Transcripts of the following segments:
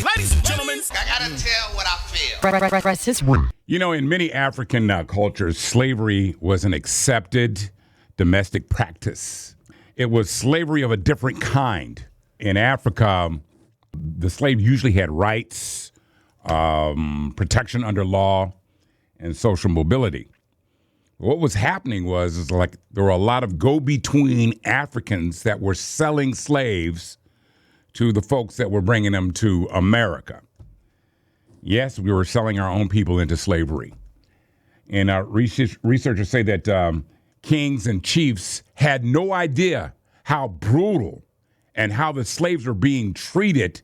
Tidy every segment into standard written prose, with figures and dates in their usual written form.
Ladies and gentlemen, I gotta tell what I feel. You know, in many African cultures, slavery was an accepted domestic practice. It was slavery of a different kind. In Africa, the slave usually had rights, protection under law, and social mobility. What was happening was like there were a lot of go-between Africans that were selling slaves to the folks that were bringing them to America. Yes, we were selling our own people into slavery. And researchers say that kings and chiefs had no idea how brutal and how the slaves were being treated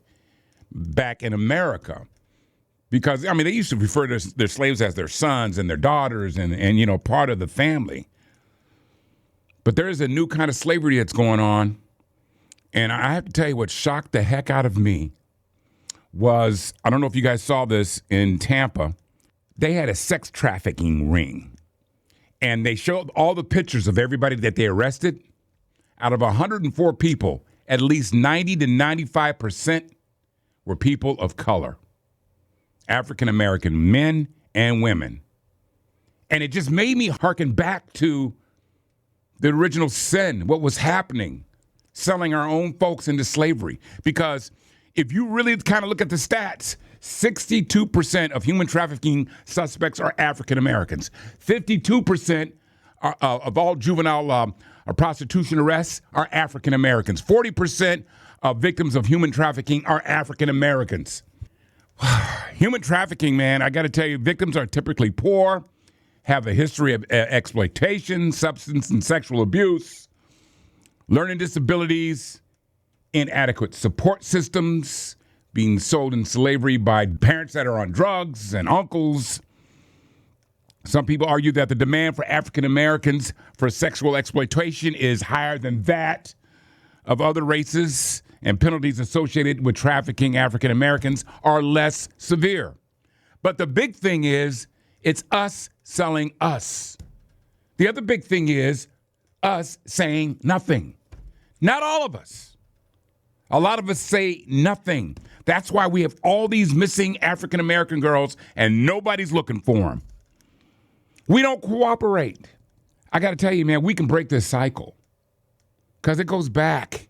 back in America. Because, I mean, they used to refer to their slaves as their sons and their daughters and you know, part of the family. But there is a new kind of slavery that's going on. And I have to tell you what shocked the heck out of me was, I don't know if you guys saw this in Tampa, they had a sex trafficking ring. And they showed all the pictures of everybody that they arrested. Out of 104 people, at least 90 to 95% were people of color. African-American men and women. And it just made me hearken back to the original sin, what was happening, selling our own folks into slavery. Because if you really kind of look at the stats, 62% of human trafficking suspects are African-Americans. 52% of all juvenile prostitution arrests are African-Americans. 40% of victims of human trafficking are African-Americans. Human trafficking, man, I got to tell you, victims are typically poor, have a history of exploitation, substance and sexual abuse, learning disabilities, inadequate support systems, being sold in slavery by parents that are on drugs and uncles. Some people argue that the demand for African Americans for sexual exploitation is higher than that of other races, and penalties associated with trafficking African Americans are less severe. But the big thing is, it's us selling us. The other big thing is us saying nothing. Not all of us. A lot of us say nothing. That's why we have all these missing African American girls and nobody's looking for them. We don't cooperate. I got to tell you, man, we can break this cycle because it goes back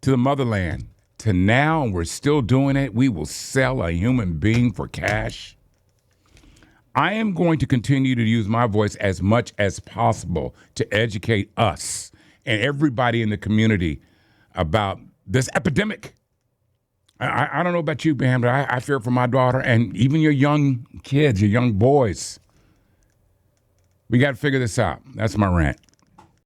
to the motherland, to now, and we're still doing it. We will sell a human being for cash. I am going to continue to use my voice as much as possible to educate us and everybody in the community about this epidemic. I don't know about you, man, but I fear for my daughter and even your young kids, your young boys. We got to figure this out. That's my rant.